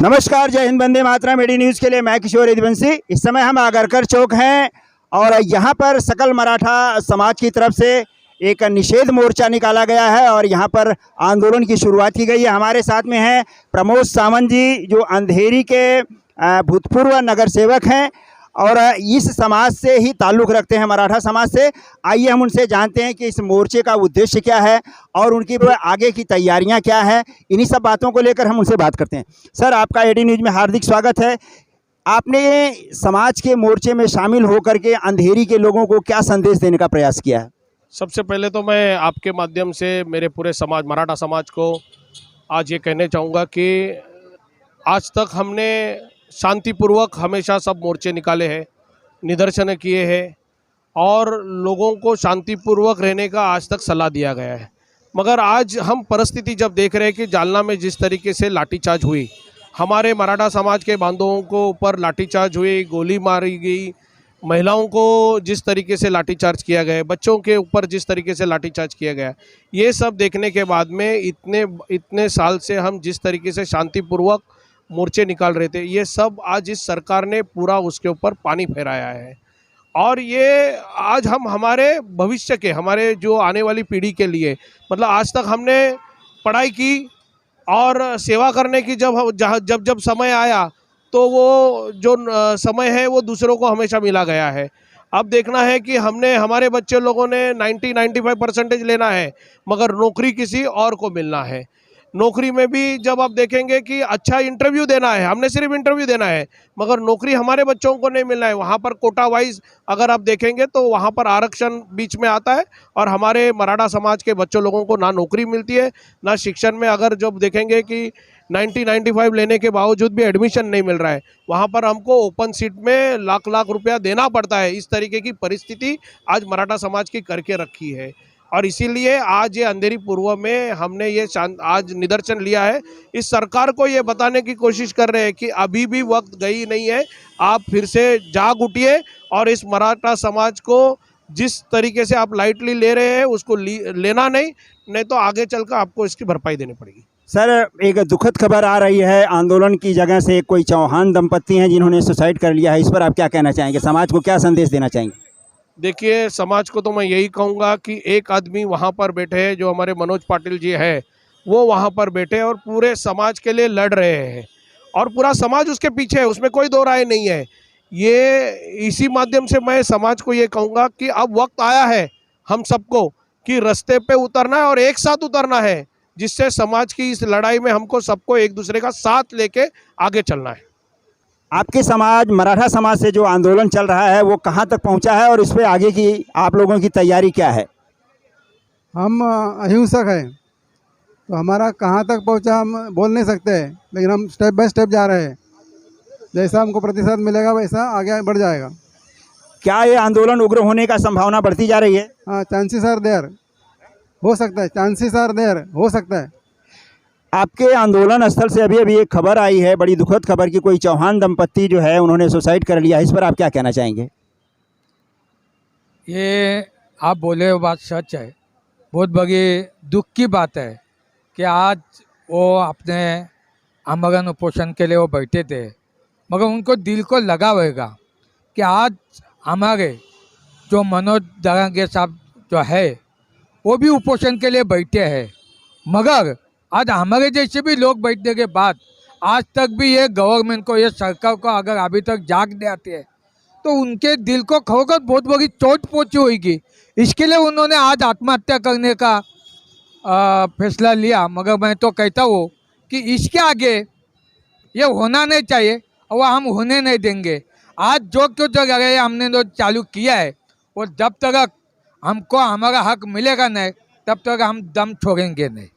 नमस्कार, जय Hind, Vande Mataram. Eddy news के लिए मैं किशोर यदुवंशी। इस समय हम आगरकर चौक हैं और यहाँ पर सकल मराठा समाज की तरफ से एक निषेध मोर्चा निकाला गया है और यहाँ पर आंदोलन की शुरुआत की गई है। हमारे साथ में हैं प्रमोद सावंत जी, जो अंधेरी के भूतपूर्व नगर सेवक हैं और इस समाज से ही ताल्लुक़ रखते हैं, मराठा समाज से। आइए हम उनसे जानते हैं कि इस मोर्चे का उद्देश्य क्या है और उनकी आगे की तैयारियां क्या है। इन्हीं सब बातों को लेकर हम उनसे बात करते हैं। सर, आपका एडी न्यूज़ में हार्दिक स्वागत है। आपने समाज के मोर्चे में शामिल होकर के अंधेरी के लोगों को क्या संदेश देने का प्रयास किया है? सबसे पहले तो मैं आपके माध्यम से मेरे पूरे समाज, मराठा समाज को आज ये कहना चाहूँगा कि आज तक हमने शांतिपूर्वक हमेशा सब मोर्चे निकाले हैं, निदर्शन किए हैं और लोगों को शांतिपूर्वक रहने का आज तक सलाह दिया गया है। मगर आज हम परिस्थिति जब देख रहे हैं कि जालना में जिस तरीके से लाठीचार्ज हुई, हमारे मराठा समाज के बांधवों को ऊपर लाठीचार्ज हुई, गोली मारी गई, महिलाओं को जिस तरीके से लाठीचार्ज किया गया, बच्चों के ऊपर जिस तरीके से लाठीचार्ज किया गया, ये सब देखने के बाद में इतने साल से हम जिस तरीके से शांतिपूर्वक मोर्चे निकाल रहे थे, ये सब आज इस सरकार ने पूरा उसके ऊपर पानी फेराया है। और ये आज हम हमारे भविष्य के, हमारे जो आने वाली पीढ़ी के लिए, मतलब आज तक हमने पढ़ाई की और सेवा करने की जब समय आया तो वो जो समय है वो दूसरों को हमेशा मिला गया है। अब देखना है कि हमारे बच्चे लोगों ने 90-95% लेना है, मगर नौकरी किसी और को मिलना है। नौकरी में भी जब आप देखेंगे कि अच्छा इंटरव्यू देना है, हमने सिर्फ इंटरव्यू देना है, मगर नौकरी हमारे बच्चों को नहीं मिलना है। वहाँ पर कोटा वाइज अगर आप देखेंगे तो वहाँ पर आरक्षण बीच में आता है और हमारे मराठा समाज के बच्चों लोगों को ना नौकरी मिलती है, ना शिक्षण में। अगर जब देखेंगे कि 90-95 लेने के बावजूद भी एडमिशन नहीं मिल रहा है, वहाँ पर हमको ओपन सीट में लाख लाख रुपया देना पड़ता है। इस तरीके की परिस्थिति आज मराठा समाज की करके रखी है और इसीलिए आज ये अंधेरी पूर्व में हमने ये आज निदर्शन लिया है। इस सरकार को ये बताने की कोशिश कर रहे हैं कि अभी भी वक्त गई नहीं है, आप फिर से जाग उठिए और इस मराठा समाज को जिस तरीके से आप लाइटली ले रहे हैं उसको लेना नहीं तो आगे चलकर आपको इसकी भरपाई देनी पड़ेगी। सर, एक दुखद खबर आ रही है, आंदोलन की जगह से कोई चौहान दंपत्ति हैं जिन्होंने सुसाइड कर लिया है। इस पर आप क्या कहना चाहेंगे? समाज को क्या संदेश देना चाहेंगे? देखिए, समाज को तो मैं यही कहूँगा कि एक आदमी वहाँ पर बैठे हैं, जो हमारे मनोज पाटिल जी है, वो वहाँ पर बैठे और पूरे समाज के लिए लड़ रहे हैं और पूरा समाज उसके पीछे है, उसमें कोई दो राय नहीं है। ये इसी माध्यम से मैं समाज को ये कहूँगा कि अब वक्त आया है हम सबको कि रास्ते पे उतरना है और एक साथ उतरना है, जिससे समाज की इस लड़ाई में हमको सबको एक दूसरे का साथ लेके आगे चलना है। आपके समाज, मराठा समाज से जो आंदोलन चल रहा है वो कहाँ तक पहुँचा है और इस पर आगे की आप लोगों की तैयारी क्या है? हम अहिंसक हैं, तो हमारा कहाँ तक पहुँचा हम बोल नहीं सकते, लेकिन हम स्टेप बाय स्टेप जा रहे हैं। जैसा हमको प्रतिशत मिलेगा वैसा आगे बढ़ जाएगा। क्या ये आंदोलन उग्र होने का संभावना बढ़ती जा रही है? हाँ, चांसेस आर देयर, हो सकता है, चांसेस आर देयर, हो सकता है। आपके आंदोलन स्थल से अभी अभी एक खबर आई है, बड़ी दुखद खबर, कि कोई चौहान दंपत्ति जो है उन्होंने सुसाइड कर लिया। इस पर आप क्या कहना चाहेंगे? ये आप बोले वो बात सच है, बहुत बड़ी दुख की बात है कि आज वो अपने आमरण उपोषण के लिए वो बैठे थे, मगर उनको दिल को लगा होगा कि आज हमारे जो मनोज दरंगे साहब जो है वो भी उपोषण के लिए बैठे हैं, मगर आज हमारे जैसे भी लोग बैठने के बाद आज तक भी ये गवर्नमेंट को, ये सरकार को अगर अभी तक जाग दे आते हैं तो उनके दिल को खोकर बहुत बड़ी चोट पहुंची होगी। इसके लिए उन्होंने आज आत्महत्या करने का फैसला लिया। मगर मैं तो कहता हूँ कि इसके आगे ये होना नहीं चाहिए और हम होने नहीं देंगे। आज जो कुछ जगह हमने जो चालू किया है वो जब तक हमको हमारा हक मिलेगा नहीं तब तक हम दम छोड़ेंगे नहीं।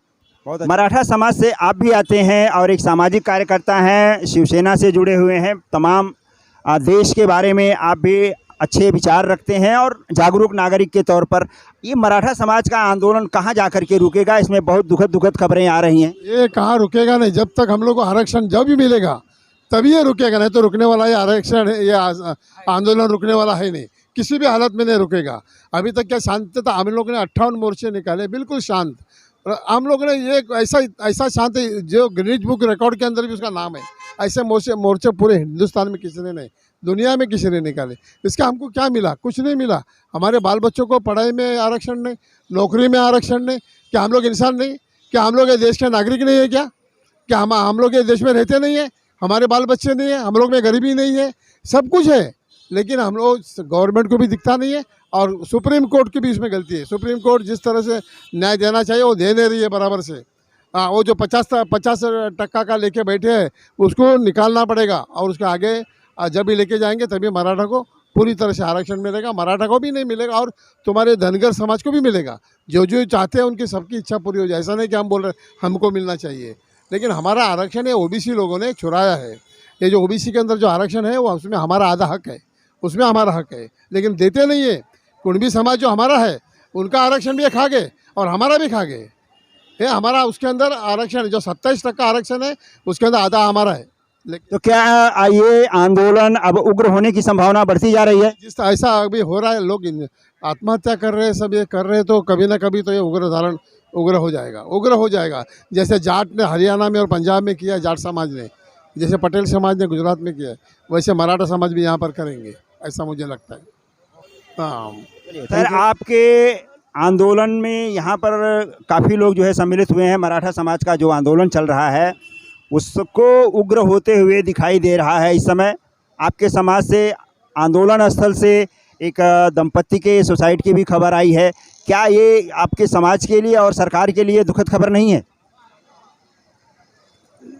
मराठा समाज से आप भी आते हैं और एक सामाजिक कार्यकर्ता हैं, शिवसेना से जुड़े हुए हैं, तमाम देश के बारे में आप भी अच्छे विचार रखते हैं और जागरूक नागरिक के तौर पर ये मराठा समाज का आंदोलन कहाँ जाकर के रुकेगा? इसमें बहुत दुखद खबरें आ रही हैं। ये कहाँ रुकेगा नहीं, जब तक हम लोग को आरक्षण जब भी मिलेगा तभी ये रुकेगा, नहीं तो रुकने वाला ये आरक्षण, ये आंदोलन रुकने वाला है नहीं, किसी भी हालत में नहीं रुकेगा। अभी तक क्या शांति था, हम लोगों ने 58 मोर्चे निकाले, बिल्कुल शांत। हम लोगों ने ये ऐसा शांति जो गिनीज बुक रिकॉर्ड के अंदर भी उसका नाम है। ऐसे मोर्चे मोर्चे पूरे हिंदुस्तान में किसी ने नहीं, दुनिया में किसी ने निकाले। इसका हमको क्या मिला? कुछ नहीं मिला। हमारे बाल बच्चों को पढ़ाई में आरक्षण नहीं, नौकरी में आरक्षण नहीं। क्या हम लोग इंसान नहीं? क्या हम लोग ये देश के नागरिक नहीं है? क्या हम लोग ये देश में रहते नहीं है? हमारे बाल बच्चे नहीं है? हम लोग में गरीबी नहीं है? सब कुछ है, लेकिन हम लोग गवर्नमेंट को भी दिखता नहीं है और सुप्रीम कोर्ट की भी इसमें गलती है। सुप्रीम कोर्ट जिस तरह से न्याय देना चाहिए वो दे नहीं रही है बराबर से। वो जो 50% का लेके बैठे हैं उसको निकालना पड़ेगा और उसके आगे जब भी लेके जाएंगे तभी मराठा को पूरी तरह से आरक्षण मिलेगा। मराठा को भी नहीं मिलेगा और तुम्हारे धनगर समाज को भी मिलेगा। जो जो चाहते हैं उनकी सबकी इच्छा पूरी हो जाए। ऐसा नहीं कि हम बोल रहे हमको मिलना चाहिए, लेकिन हमारा आरक्षण है ओबीसी लोगों ने चुराया है। ये जो ओबीसी के अंदर जो आरक्षण है वो उसमें हमारा आधा हक है, उसमें हमारा हक है, लेकिन देते नहीं है। कुणबी समाज जो हमारा है उनका आरक्षण भी खा गए और हमारा भी खा गए। ये हमारा उसके अंदर आरक्षण जो 27% आरक्षण है उसके अंदर आधा हमारा है। तो क्या ये आंदोलन अब उग्र होने की संभावना बढ़ती जा रही है? जिस ऐसा अभी हो रहा है, लोग आत्महत्या कर रहे हैं, सब ये कर रहे हैं, तो कभी ना कभी तो ये उग्र हो जाएगा। जैसे जाट ने हरियाणा में और पंजाब में किया, जाट समाज ने, जैसे पटेल समाज ने गुजरात में किया, वैसे मराठा समाज भी यहाँ पर करेंगे, ऐसा मुझे लगता है। हाँ सर, आपके आंदोलन में यहाँ पर काफ़ी लोग जो है सम्मिलित हुए हैं। मराठा समाज का जो आंदोलन चल रहा है उसको उग्र होते हुए दिखाई दे रहा है इस समय। आपके समाज से, आंदोलन स्थल से एक दंपत्ति के सुसाइड की भी खबर आई है। क्या ये आपके समाज के लिए और सरकार के लिए दुखद खबर नहीं है?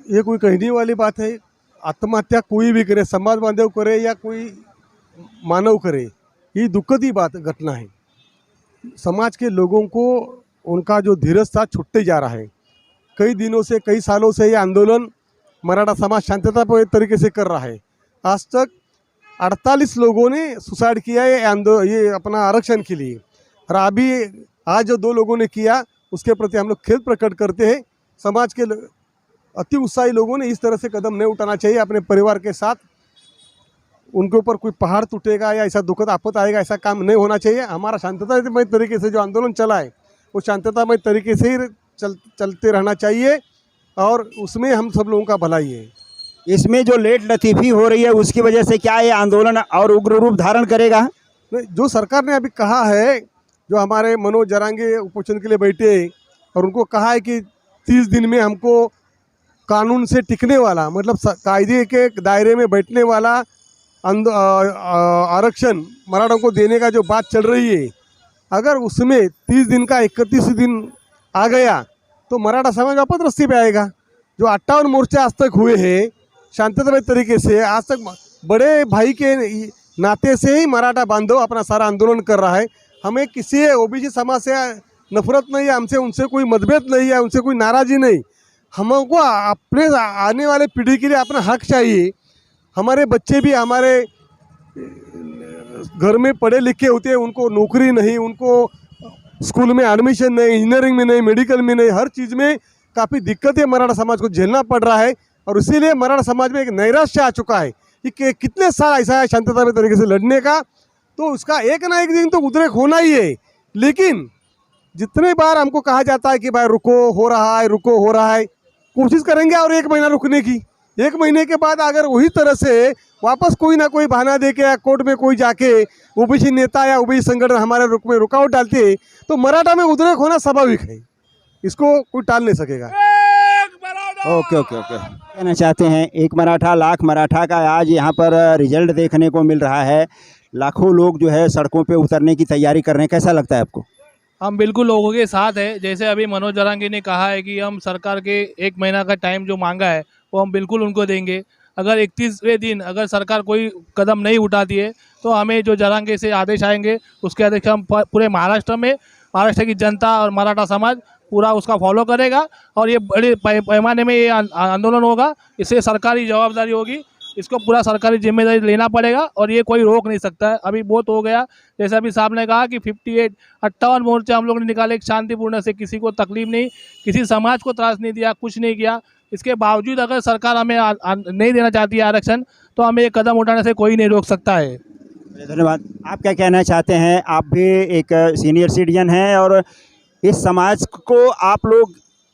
ये कोई कहने वाली बात है? आत्महत्या कोई भी करे, समाज बांधव करे या कोई मानव करे, ये दुखद ही घटना है। समाज के लोगों को उनका जो धीरज था छूटते जा रहा है। कई दिनों से, कई सालों से ये आंदोलन मराठा समाज शांततापूर्ण तरीके से कर रहा है। आज तक 48 लोगों ने सुसाइड किया ये अपना आरक्षण के लिए, और अभी आज जो 2 लोगों ने किया उसके प्रति हम लोग खेद प्रकट करते हैं। समाज के अति उत्साही लोगों ने इस तरह से कदम नहीं उठाना चाहिए। अपने परिवार के साथ उनके ऊपर कोई पहाड़ टूटेगा या ऐसा दुखद आपत आएगा, ऐसा काम नहीं होना चाहिए। हमारा शांततामय तरीके से जो आंदोलन चला है वो शांततामय तरीके से ही चलते रहना चाहिए और उसमें हम सब लोगों का भलाई है। इसमें जो लेट लतीफ़ी हो रही है उसकी वजह से क्या ये आंदोलन और उग्र रूप धारण करेगा? नहीं, जो सरकार ने अभी कहा है, जो हमारे मनोज जरांगे उपोषण के लिए बैठे और उनको कहा है कि 30 दिन में हमको कानून से टिकने वाला, मतलब कायदे के दायरे में बैठने वाला आरक्षण मराठों को देने का जो बात चल रही है, अगर उसमें 30 दिन का 31 दिन आ गया तो मराठा समाज वापस रस्ते पे आएगा। जो 58 मोर्चे आज तक हुए हैं शांतिमय तरीके से, आज तक बड़े भाई के नाते से ही मराठा बांधव अपना सारा आंदोलन कर रहा है। हमें किसी ओबीसी समाज से नफरत नहीं है, हमसे उनसे कोई मतभेद नहीं है, उनसे कोई नाराज़गी नहीं। हमको अपने आने वाले पीढ़ी के लिए अपना हक चाहिए। हमारे बच्चे भी हमारे घर में पढ़े लिखे होते हैं, उनको नौकरी नहीं, उनको स्कूल में एडमिशन नहीं, इंजीनियरिंग में नहीं, मेडिकल में नहीं, हर चीज़ में काफ़ी दिक्कतें मराठा समाज को झेलना पड़ रहा है। और इसीलिए मराठा समाज में एक नैराश्य आ चुका है कि कितने साल ऐसा है शांतता में तरीके से लड़ने का, तो उसका एक ना एक दिन तो उद्रेक होना ही है। लेकिन जितने बार हमको कहा जाता है कि भाई रुको, हो रहा है, रुको, हो रहा है, कोशिश करेंगे और 1 महीना रुकने की। 1 महीने के बाद अगर वही तरह से वापस कोई ना कोई बहाना दे के या कोर्ट में कोई जाके ओबीसी नेता या ओबीसी संगठन हमारे रुख में रुकावट डालते हैं तो मराठा में उद्रेक होना स्वाभाविक है, इसको कोई टाल नहीं सकेगा। ओके। कहना चाहते हैं एक मराठा लाख मराठा का आज यहाँ पर रिजल्ट देखने को मिल रहा है। लाखों लोग जो है सड़कों पे उतरने की तैयारी कर रहे हैं। कैसा लगता है आपको? हम बिल्कुल लोगों के साथ है। जैसे अभी मनोज जरांगे ने कहा है कि हम सरकार के 1 महीना का टाइम जो मांगा है वो हम बिल्कुल उनको देंगे। अगर 31वें दिन अगर सरकार कोई कदम नहीं उठाती है तो हमें जो जरांगे से आदेश आएंगे उसके आदेश हम पूरे महाराष्ट्र की जनता और मराठा समाज पूरा उसका फॉलो करेगा और ये बड़े पैमाने में ये आंदोलन होगा। इससे सरकारी जवाबदारी होगी, इसको पूरा सरकारी जिम्मेदारी लेना पड़ेगा और ये कोई रोक नहीं सकता है। अभी बहुत हो गया, जैसे अभी साहब ने कहा कि 58 मोर्चे हम लोग ने निकाले शांतिपूर्ण से, किसी को तकलीफ नहीं, किसी समाज को त्रास नहीं दिया, कुछ नहीं किया। इसके बावजूद अगर सरकार हमें नहीं देना चाहती है आरक्षण तो हमें ये कदम उठाने से कोई नहीं रोक सकता है। धन्यवाद। आप क्या कहना चाहते हैं? आप भी एक सीनियर सिटीजन हैं और इस समाज को आप लोग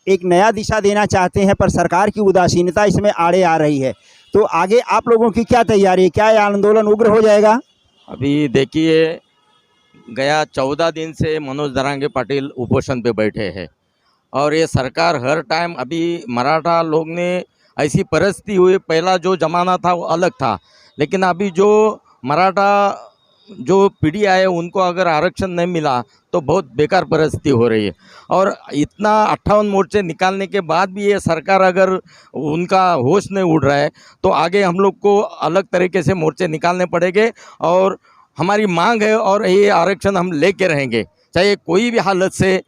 एक नया दिशा देना चाहते हैं, पर सरकार की उदासीनता इसमें आड़े आ रही है। तो आगे आप लोगों की क्या तैयारी है? क्या यह आंदोलन उग्र हो जाएगा? अभी देखिए, गया 14 दिन से मनोज दरांगे पाटिल उपोषण पे बैठे हैं और ये सरकार हर टाइम, अभी मराठा लोग ने ऐसी परिस्थिति हुई, पहला जो ज़माना था वो अलग था, लेकिन अभी जो मराठा जो पीढ़ी आए उनको अगर आरक्षण नहीं मिला तो बहुत बेकार परिस्थिति हो रही है। और इतना 58 मोर्चे निकालने के बाद भी ये सरकार अगर उनका होश नहीं उड़ रहा है तो आगे हम लोग को अलग तरीके से मोर्चे निकालने पड़ेंगे और हमारी मांग है और ये आरक्षण हम लेके रहेंगे, चाहे कोई भी हालत से।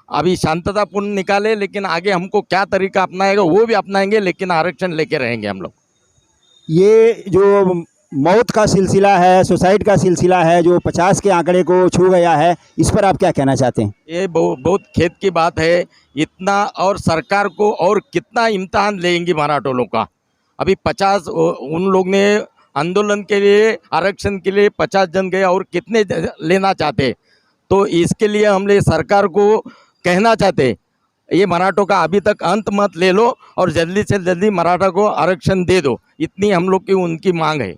अभी शांततापूर्ण निकाले, लेकिन आगे हमको क्या तरीका अपनाएगा वो भी अपनाएंगे, लेकिन आरक्षण लेके रहेंगे हम लोग। ये जो मौत का सिलसिला है, सुसाइड का सिलसिला है, जो 50 के आंकड़े को छू गया है, इस पर आप क्या कहना चाहते हैं? ये बहुत खेद की बात है इतना, और सरकार को और कितना इम्तिहान लेंगी मराठों लोग का। अभी 50 उन लोग ने आंदोलन के लिए, आरक्षण के लिए 50 जन गए और कितने लेना चाहते, तो इसके लिए हमने सरकार को कहना चाहते ये मराठों का अभी तक अंत मत ले लो और जल्दी से जल्दी मराठा को आरक्षण दे दो, इतनी हम लोग की उनकी मांग है।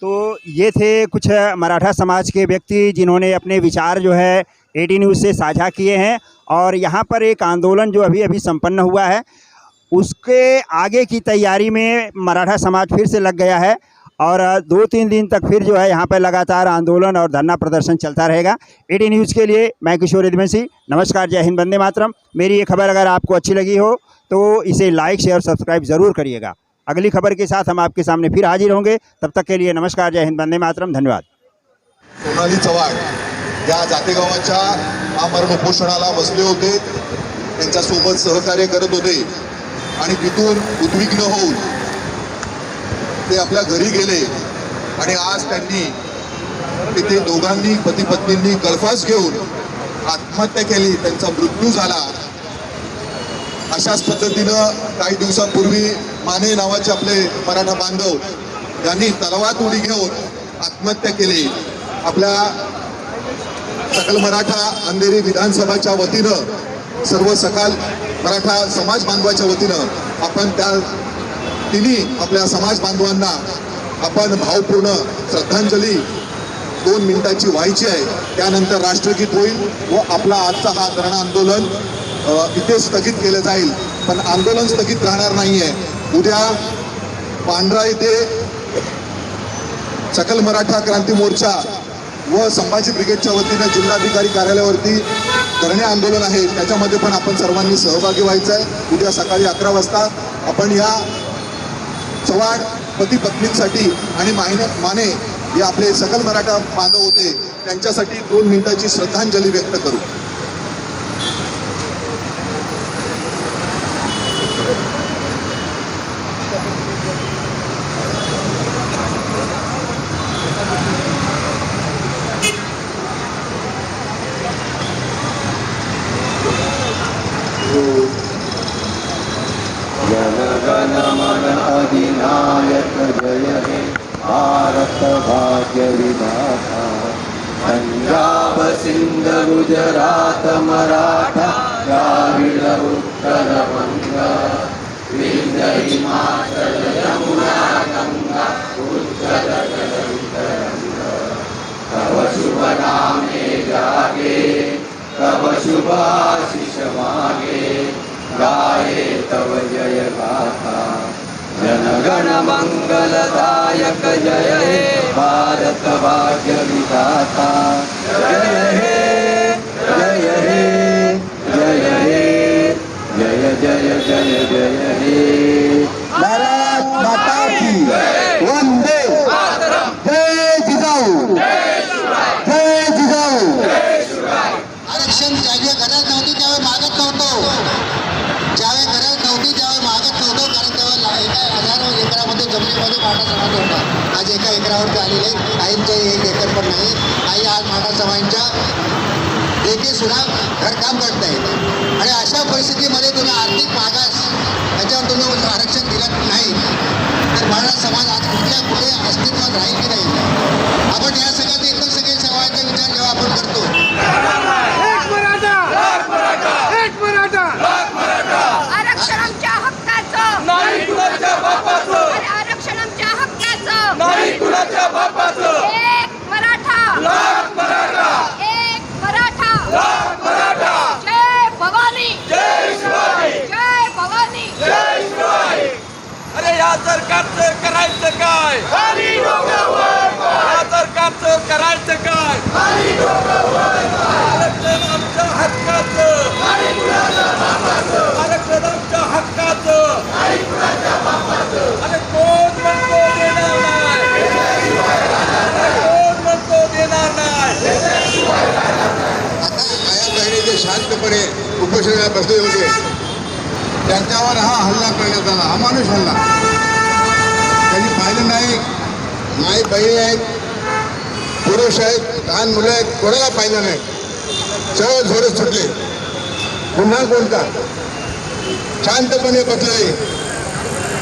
तो ये थे कुछ मराठा समाज के व्यक्ति जिन्होंने अपने विचार जो है एटी न्यूज़ से साझा किए हैं। और यहाँ पर एक आंदोलन जो अभी अभी संपन्न हुआ है, उसके आगे की तैयारी में मराठा समाज फिर से लग गया है और 2-3 दिन तक फिर जो है यहाँ पर लगातार आंदोलन और धरना प्रदर्शन चलता रहेगा। एटी न्यूज़ के लिए मैं किशोर यदुवंशी, नमस्कार, जय हिंद, वंदे मातरम। मेरी ये खबर अगर आपको अच्छी लगी हो तो इसे लाइक, शेयर, सब्सक्राइब ज़रूर करिएगा। अगली खबर के साथ हम आपके सामने फिर हाजिर होंगे। तब तक के लिए नमस्कार, जय हिंद, वंदे मातरम, धन्यवाद। सोनाली चव्हाण या जातेगावाच्या आमरण उपोषणाला बसले होते, त्यांच्यासोबत सहकार्य करत होते आणि तिथून उद्विग्न होऊन ते आपल्या घरी गेले आणि आज त्यांनी तिथे दोघांनी पती पत्नींनी गळफास घेऊन आत्महत्या केली, त्यांचा मृत्यू झाला। अशाच पद्धतीनं काही दिवसांपूर्वी माने नावाचे आपले मराठा बांधव यांनी तलवार उडी घेऊन आत्महत्या केली। आपल्या सकल मराठा अंधेरी विधानसभाच्या वतीनं, सर्व सकल मराठा समाज बांधवाच्या वतीनं आपण त्या तिन्ही आपल्या समाज बांधवांना आपण भावपूर्ण श्रद्धांजली 2 मिनिटाची व्हायची आहे। त्यानंतर राष्ट्रगीत होईल व आपला आजचा हा धरणं आंदोलन इथे स्थगित केलं जाईल। पण आंदोलन स्थगित राहणार नाहीये। उद्या पांढरा येथे सकल मराठा क्रांती मोर्चा व संभाजी ब्रिगेडच्या वतीनं जिल्हाधिकारी कार्यालयावरती धरणे आंदोलन आहे, त्याच्यामध्ये पण आपण सर्वांनी सहभागी व्हायचं आहे। उद्या सकाळी 11 वाजता आपण या चव्हाण पती पत्नींसाठी आणि माने हे आपले सकल मराठा बांधव होते त्यांच्यासाठी 2 मिनिटाची श्रद्धांजली व्यक्त करू। अधिनायक जय हे भारत भाग्य विधाता, पंजाब सिंध गुजरात मराठा द्राविड उत्तर बंगा, विंध्य हिमाचल यमुना गंगा उच्चल तरंगा, तव शुभ नामे जागे तव शुभ आशीष मागे, गाये तव जय गाथा जनगण मंगलदायक जय हे भारत भाग्य विधाता, जय हे जय हे जय हे जय जय जय जय हे। भारत माता की वंदे जय जिजाऊ, जय जिजाऊ। आरक्षण ज्यावेळी गरज नव्हती त्यावेळी मागत नव्हतो, ज्यावेळी गरज नव्हती त्यावेळी मागत नव्हतो, कारण तेव्हा एका हजारो एकरामध्ये जमिनीमध्ये मराठा समाज होता। आज एका एकरावरती आलेले काहींचे 1 एकर पण नाही, काही आज मराठा समाजाच्या देखील सुद्धा घरकाम करता येते। आणि अशा परिस्थितीमध्ये तुम्ही आर्थिक मागास याच्यावर तुम्ही आरक्षण दिलं नाही तर मराठा समाज आज कुठे अस्तित्वात राहील की नाही। आपण या सगळ्यात एकदम सगळे समाजाचा विचार जेव्हा आपण करतो, अतिशय शांतपणे उपोषणाला बसले होते त्यांच्यावर हा हल्ला करण्यात आला, अमानुष हल्ला. त्यांनी पाहिलं नाही, माई बहिणी आहेत, पुरुष आहेत, लहान मुलं आहेत, कोणाला पाहिलं नाही. सरळ झोडत सुटले. पुन्हा कोणता शांतपणे बसले.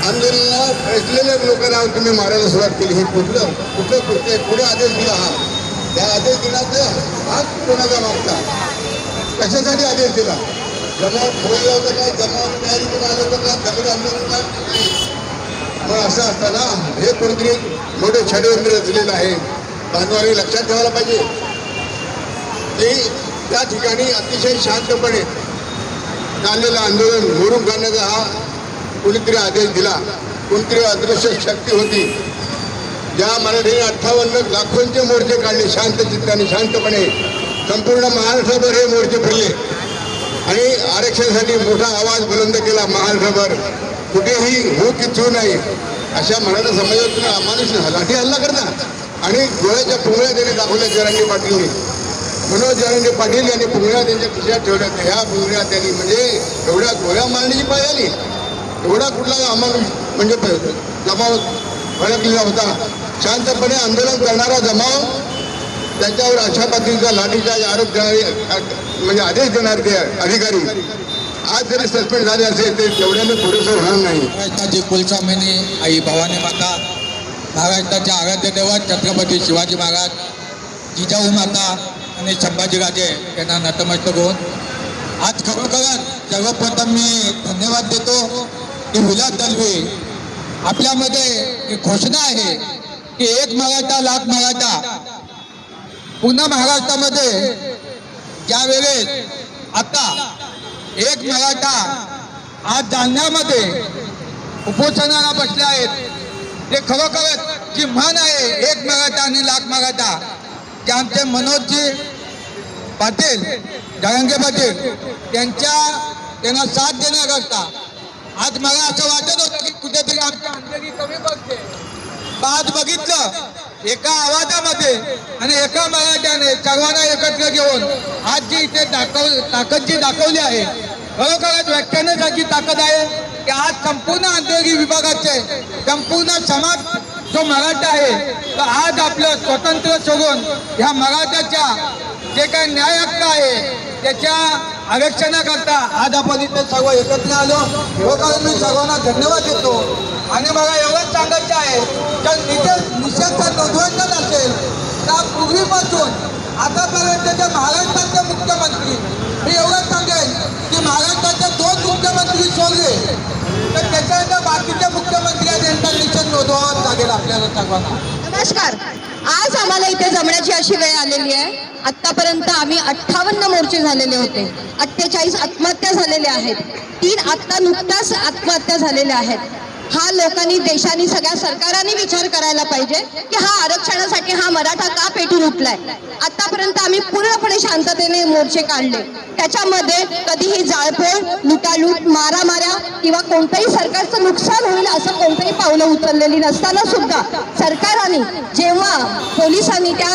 आंदोलनाला बसलेल्या लोकांना तुम्ही मारायला सुरुवात केली. हे कुठलं कृत्य, पुढे आदेश दिला हा? त्या आदेश दिल्याचा भाग कोणाचा मागता? कशासाठी आदेश दिला? जमाव बोललं होतं का? जमाव तयारीतून आलं होतं का? दगड आणलं होतं का? मग असं असताना हे कोणतरी मोठे षडयंत्र रचलेलं आहे. बांधवांनी लक्षात ठेवायला पाहिजे की त्या ठिकाणी अतिशय शांतपणे चाललेलं आंदोलन मोडून काढण्याचा हा कोणीतरी आदेश दिला. कोणतरी अदृश्य शक्ती होती. ज्या मराठीने 58 लाखोंचे मोर्चे काढले शांत चित्ताने, शांतपणे संपूर्ण महाराष्ट्रभर हे मोर्चे फिरले आणि आरक्षणासाठी मोठा आवाज बुलंद केला महाराष्ट्रभर. कुठेही हो की चू नाही अशा मराठा समाजातून अमानुष लाठी हल्ला करतात आणि गोळ्याच्या पुंगळ्या त्याने दाखवल्या जरांगे पाटीलने. मनोज जरांगे पाटील यांनी पुंगळ्या त्यांच्या खिशात ठेवल्या. ह्या पुंगळ्या त्यांनी म्हणजे एवढ्या गोळ्या मारण्याची पाय आली. एवढा कुठला अमानुष म्हणजे जमाव भडकलेला होता. शांतपणे आंदोलन करणारा जमाव त्याच्यावर अशा पद्धतीचा लाठीचार्ज आरोप देणारे म्हणजे आदेश देणारे ते अधिकारी आज जरी सस्पेंड झाले असेल ते तेवढ्याने पुरेसं होणार नाही. महाराष्ट्राची कुलस्वामिनी आई भवानी माता, महाराष्ट्राच्या आराध्य दैवत छत्रपती शिवाजी महाराज, जिजाऊ माता आणि संभाजीराजे यांना नतमस्तक होऊन आज खरोखरच सर्वप्रथम मी धन्यवाद देतो की विलास दलवी आपल्यामध्ये एक घोषणा आहे की एक मराठा लाख मराठा. पूर्ण महाराष्ट्रामध्ये ज्यावेळेस आता एक मराठा आज जालन्यामध्ये उपोषणाला बसले आहेत, ते खरोखरच जी म्हण आहे एक मराठा आणि लाख मराठा, जे आमचे मनोजजी पाटील, जरांगे पाटील त्यांना साथ देण्याकरता आज मला असं वाटत होतं की कुठेतरी आमची अंधेरी कमी पडते. आज बघितलं एका आवाजामध्ये आणि एका मराठ्याने सर्वांना एकत्र घेऊन आज जी इथे ताकद जी दाखवली आहे, खरोखरच व्याख्यानाची ताकद आहे की आज संपूर्ण अंधेरी विभागाचे संपूर्ण समाज जो मराठा आहे तर आज आपलं स्वतंत्र सोडून ह्या मराठ्याच्या जे काही न्याय हक्क आहे त्याच्या आरक्षणाकरता आज आपण इथे सर्व एकत्र आलो. खरोखर मी सर्वांना धन्यवाद देतो. आणि मला एवढंच सांगायचं आहे तर निषेध नोंदवायचाच असेल तर पूर्वीपासून आतापर्यंतचे महाराष्ट्राचे मुख्यमंत्री, मी एवढंच सांगेन की महाराष्ट्राचे 2 मुख्यमंत्री सोडले तर त्याच्यानंतर बाकीचे मुख्यमंत्री यांचा निषेध नोंदवावाच लागेल आपल्याला सर्वांना. नमस्कार. आज आम्हाला इथे जमण्याची अशी वेळ आलेली आहे. आत्तापर्यंत आम्ही 58 मोर्चे झालेले होते, 48 आत्महत्या झालेल्या आहेत, 3 आत्ता नुकताच आत्महत्या झालेल्या आहेत. हा लोकांनी, देशाने, सगळ्या सरकारांनी विचार करायला पाहिजे की हा आरक्षणासाठी हा मराठा का पेटून उठलाय. आतापर्यंत आम्ही पूर्णपणे शांततेने मोर्चे काढले. त्याच्यामध्ये कधीही जाळपोळ, लुटालूट, मारामाऱ्या किंवा कोणतंही सरकारचं नुकसान होईल असं कोणतंही पावलं उचललेली नसताना सुद्धा सरकाराने जेव्हा पोलिसांनी त्या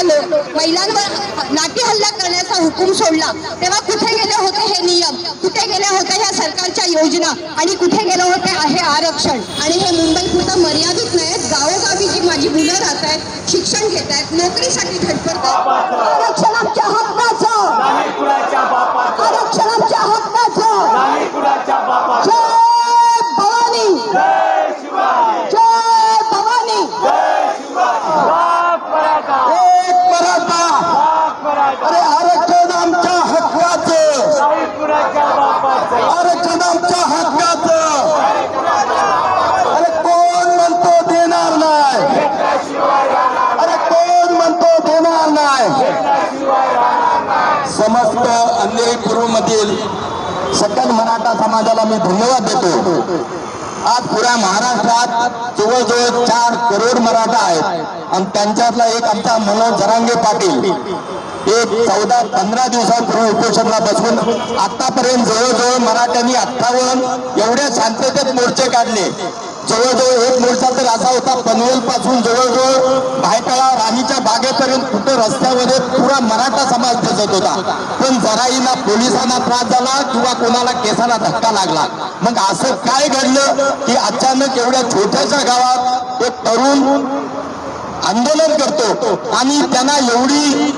महिलांवर लाठी हल्ला करण्याचा हुकूम सोडला तेव्हा कुठे गेले होते हे नियम, कुठे गेल्या होत्या ह्या सरकारच्या योजना आणि कुठे गेलं होते आहे आरक्षण. आणि हे मुंबईपुरतं मर्यादित नाहीत. गावोगावी जी माझी मुलं राहत आहेत, शिक्षण घेत आहेत, नोकरीसाठी धडपडतात. आरक्षण आमच्या हक्काचं, आरक्षण आमच्या हक्काचं. जय भवानी, जय भवानी. एक मराठा, अरे आरक्षण आमच्या हक्काचं, आरक्षण आमच्या हक्काचं. अरे कोण म्हणतो देणार नाही, अरे कोण म्हणतो देणार नाही. समस्त अंधेरी पूर्वमधील सकल मराठा समाजाला मी धन्यवाद देतो. आज पुऱ्या महाराष्ट्रात जवळजवळ 4 करोड मराठा आहेत आणि त्यांच्यातला एक आमचा मनोज जरांगे पाटील एक 14-15 दिवसांपूर्वी उपोषणाला बसून आतापर्यंत जवळजवळ मराठ्यांनी 58 एवढ्या शांततेत मोर्चे काढले. जवळजवळ एक मोर्चा तर असा होता पनवेल पासून जवळजवळ भायखळा राणीच्या बागेपर्यंत कुठे रस्त्यामध्ये पुरा मराठा समाज दिसत होता, पण जराही ना पोलिसांना त्रास झाला किंवा कोणाला केसाला धक्का लागला. मग असं काय घडलं की अचानक एवढ्या छोट्याशा गावात एक तरुण आंदोलन करतो आणि त्यांना एवढी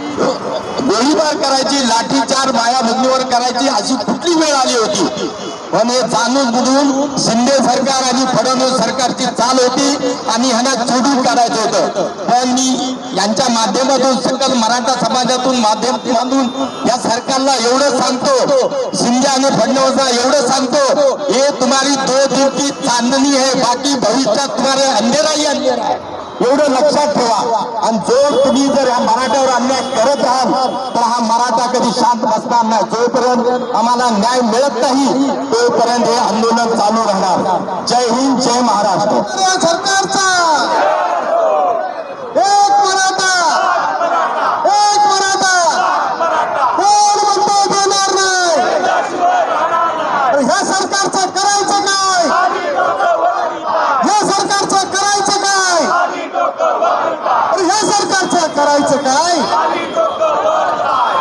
गोळीबार करायची, लाठीचार माया भगिनीवर करायची अशी कुठली वेळ आली होती. पण हे जाणून बुजून शिंदे सरकार आणि फडणवीस सरकारची चाल होती आणि ह्यांना चुडून काढायचं होतं. पण मी यांच्या माध्यमातून सकल मराठा समाजातून माध्यमातून या सरकारला एवढं सांगतो, शिंदे आणि फडणवीसला एवढं सांगतो, हे तुम्हारी 2 दिन की चांदणी है, बाकी भविष्यात तुम्हारे अंधेरा ही अंधेरा है. एवढं लक्षात ठेवा. आणि जर तुम्ही जर या मराठ्यावर अन्याय करत आहात तर हा मराठा कधी शांत बसणार नाही. जोपर्यंत आम्हाला न्याय मिळत नाही तोपर्यंत हे आंदोलन चालू राहणार. जय हिंद, जय महाराष्ट्र. सरकारचा एक मराठा, एक मराठा, कोण म्हणतो देणार नाही. ह्या सरकारचं करायचं काय, ह्या सरकारचं करायचं काय, ह्या सरकारचं करायचं काय,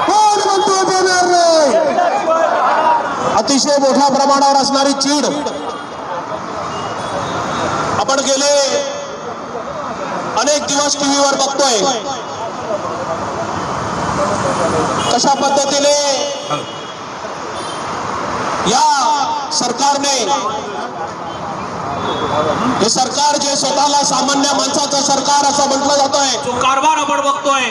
कोण म्हणतो देणार नाही. अतिशय मोठ्या प्रमाणावर असणारी चीड आपण गेले अनेक दिवस टीव्हीवर बघतोय. कशा पद्धतीने या सरकारने, हे सरकार जे स्वतःला सामान्य माणसाचं सरकार असं म्हटलं जातोय, जो कारभार आपण बघतोय,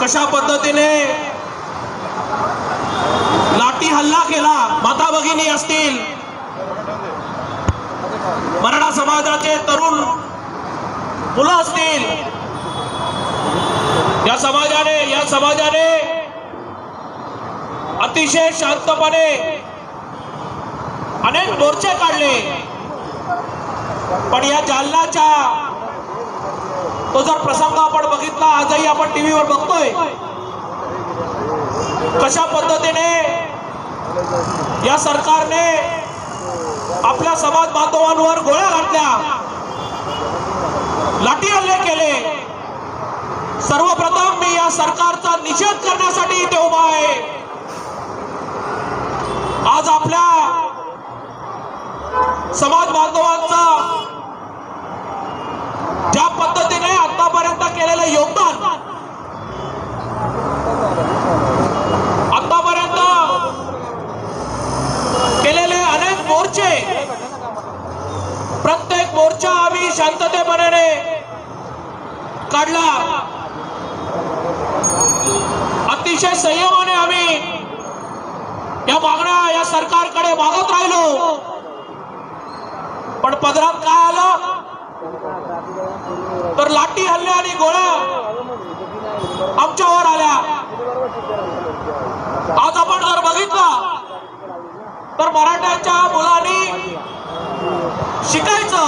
कशा पद्धतीने लाठी हल्ला केला. माता भगिनी असतील, मराठा समाजाचे तरुण मुलं असतील, या समाजाने अतिशय शांतपणे अनेक मोर्चे काढले. पण या जालनाच्या तो जर प्रसंग आपण बघितला, आजही आपण टीव्हीवर बघतोय, कशा पद्धतीने या सरकारने आपल्या समाज बांधवांवर गोळ्या घातल्या, लाठी हल्ले केले. सर्वप्रथम मी या सरकारचा निषेध करण्यासाठी इथे उभा आहे. आज आपल्या समाज बांधवांचा ज्या पद्धतीने आतापर्यंत केलेलं योगदान, आतापर्यंत केलेले अनेक मोर्चे, प्रत्येक मोर्चा आम्ही शांततेपणे काढला. अतिशय संयमाने आम्ही या मागण्या या सरकारकडे मागत राहिलो. पण पदरात काय आलं तर लाठी हल्ले आणि गोळ्या आमच्यावर आल्या. आज आपण जर बघितलं तर मराठ्यांच्या मुलांनी शिकायचं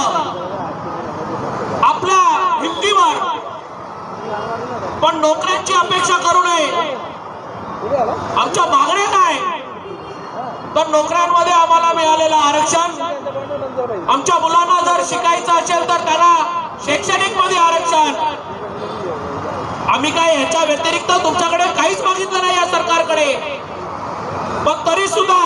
आपल्या हिमतीवर, पण नोकऱ्यांची अपेक्षा करू नये. आमच्या मागण्या काय तर नोकऱ्यांमध्ये आम्हाला मिळालेलं आरक्षण, आमच्या मुलांना जर शिकायचं असेल तर त्यांना शैक्षणिक मध्ये आरक्षण. आम्ही काय ह्याच्या व्यतिरिक्त तुमच्याकडे काहीच मागितलं नाही या सरकारकडे. पण तरी सुद्धा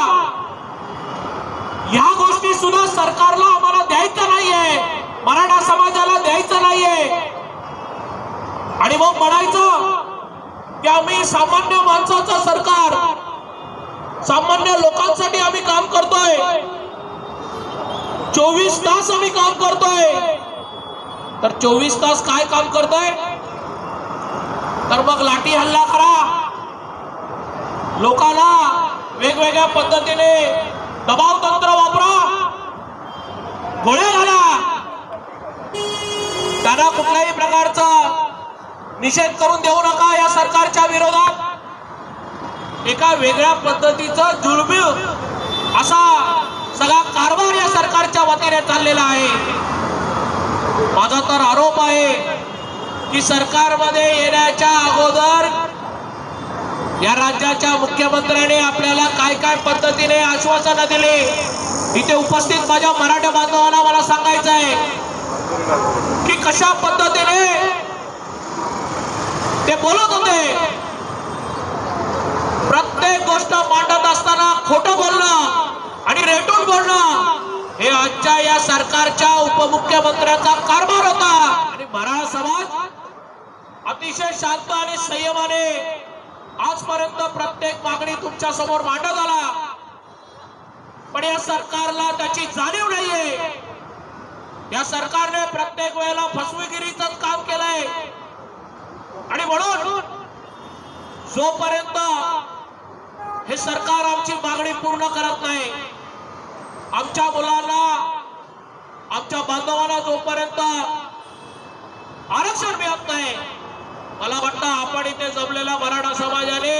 ह्या गोष्टी सुद्धा सरकारला आम्हाला द्यायचं नाहीये, मराठा समाजाला द्यायचं नाहीये. आणि मग म्हणायचं की आम्ही सामान्य माणसाचं सरकार, सामान्य लोकांसाठी आम्ही काम करतोय, 24 तास आम्ही काम करतोय. तर 24 तास काय काम करतोय तर मग लाठी हल्ला करा, लोकांना वेगवेगळ्या पद्धतीने दबाव तंत्र वापरा, गोळ्या घाला. त्यांना कुठल्याही प्रकारचा निषेध करून देऊ नका. या सरकारच्या विरोधात एका वेगळ्या पद्धतीचा जुलमी असा सगळा कारभार या सरकारच्या वतीने चाललेला आहे. माझा तर आरोप आहे की सरकारमध्ये येण्याच्या अगोदर या राज्याच्या मुख्यमंत्र्यांनी आपल्याला काय काय पद्धतीने आश्वासनं दिली, इथे उपस्थित माझ्या मराठा बांधवांना मला सांगायचं आहे की कशा पद्धतीने ते बोलत होते. प्रत्येक गोष्ट मांडत असताना खोटं बोलणं आणि रेटून बोलणं हे आजच्या या सरकारच्या उपमुख्यमंत्र्यांचा कारभार होता. आणि मराठा समाज अतिशय शांत आणि संयमाने आजपर्यंत प्रत्येक मागणी तुमच्या समोर मांडत आला. पण या सरकारला त्याची जाणीव नाहीये. या सरकारने प्रत्येक वेळेला फसवेगिरीचं काम केलंय. आणि म्हणून जोपर्यंत हे सरकार आमची मागणी पूर्ण करत नाही, आमच्या मुलांना आमच्या बांधवांना जोपर्यंत आरक्षण मिळत नाही, मला वाटतं आपण इथे जमलेल्या मराठा समाजाने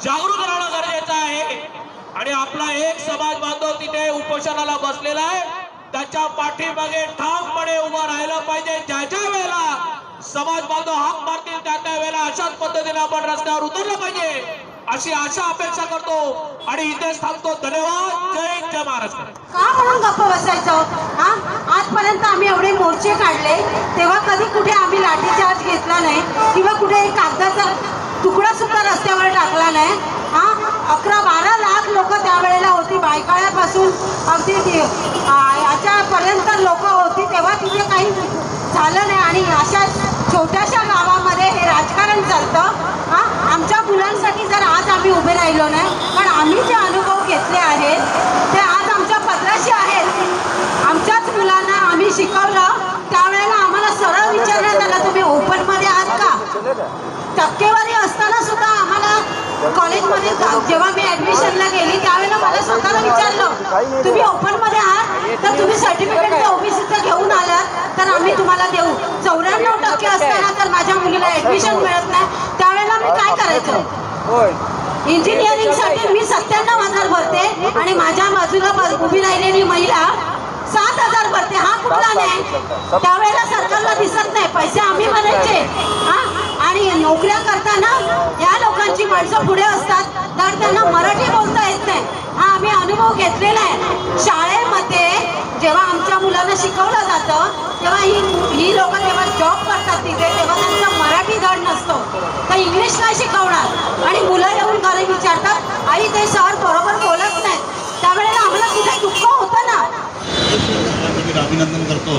जागरूक राहणं गरजेचं आहे. आणि आपला एक समाज बांधव तिथे उपोषणाला बसलेला आहे, त्याच्या पाठीमागे ठामपणे उभं राहिलं पाहिजे. ज्या वेळेला समाज बांधव हाक मारतील त्या वेळेला अशाच पद्धतीने आपण रस्त्यावर उतरलं पाहिजे अशी आशा अपेक्षा करतो. आणि इथेच थांबतो. धन्यवाद. जय हिंद, जय महाराष्ट्र. का म्हणून गप्प बसायचं? हा, आजपर्यंत आम्ही एवढे मोर्चे काढले तेव्हा कधी कुठे आम्ही लाठीचार्ज घेतला नाही किंवा कुठे एक कागदाचा तुकडा सुद्धा रस्त्यावर टाकला नाही. हा, 11-12 लाख लोक त्यावेळेला होती. बायकाळ्यापासून अगदी याच्यापर्यंत लोक होती. तेव्हा तिथे काही झालं नाही. आणि अशा छोट्याशा गावामध्ये हे राजकारण चालतं. हा, आमच्या मुलांसाठी जर आज आम्ही उभे राहिलो नाही, पण आम्ही जे अनुभव घेतले आहेत ते आज आमच्या पत्राशी आहेत. आमच्याच मुलांना आम्ही शिकवलं. त्यावेळेला आम्हाला सरळ विचारण्यात आलं, तुम्ही ओपनमध्ये आहात का? टक्केवारी असताना सुद्धा आम्हाला कॉलेजमध्ये जेव्हा मी ऍडमिशनला गेली त्यावेळेला मला स्वतःला विचारलं, तुम्ही ओपनमध्ये आहात तर तुम्ही सर्टिफिकेट ओबीसीचं घेऊन आलात तर आम्ही तुम्हाला देऊ. 94% असताना तर माझ्या मुलीला ऍडमिशन मिळत नाही. त्यावेळेला मी काय करायचं? इंजिनिअरिंगसाठी मी 97,000 भरते आणि माझ्या बाजूला उभी राहिलेली महिला 7,000 भरते. हा कुठला नाही? त्यावेळेला सरकारला दिसत नाही. पैसे आम्ही भरायचे. हा, आणि नोकऱ्या करताना या लोकांची माणसं पुढे असतात तर त्यांना मराठी बोलता येत नाही. हा आम्ही अनुभव घेतलेला आहे. शाळेमध्ये जेव्हा आमच्या मुलांना शिकवलं जातं तेव्हा ही लोक जेव्हा जॉब करतात तिथे तेव्हा त्यांचा मराठी धड नसतो तर इंग्लिश काय शिकवणार. आणि मुलं येऊन घरी विचारतात, आई ते सर बरोबर बोलत नाहीत. त्यावेळेला आम्हाला कुठे दुःख होतं ना. अभिनंदन करतो.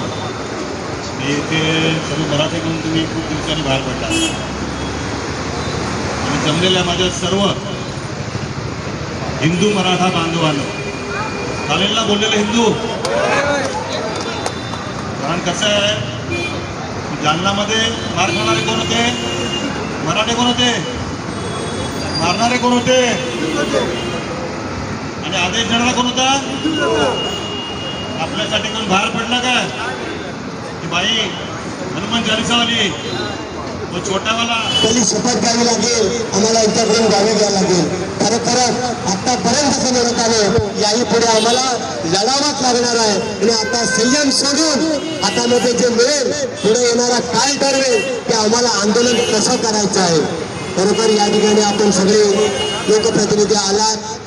मी ते सर्व मराठीकडून तुम्ही खूप दिवसांनी बाहेर पडला आणि जमलेल्या माझ्या सर्व हिंदू मराठा बांधवांना चालेल ना बोललेलं हिंदू. कारण कसं आहे, जालनामध्ये मार खाणारे कोण होते? मराठे कोण होते? मारणारे कोण होते? आणि आदेश देणारा कोण होता? आपल्यासाठी कोण बाहेर पडला का? की बाई हनुमान चालीसावाली तो छोटावाला पहिली शपथ घ्यावी लागेल. आम्हाला इथपर्यंत गावी घ्यावं लागेल. खरोखरच आतापर्यंत जसं लढत आलो याही पुढे आम्हाला लढावाच लागणार आहे. आणि आता संयम सोडून हातामध्ये जे मिळेल पुढे येणारा काळ ठरवेल की आम्हाला आंदोलन कसं करायचं आहे. खरोखर या ठिकाणी आपण सगळे लोकप्रतिनिधी आलात.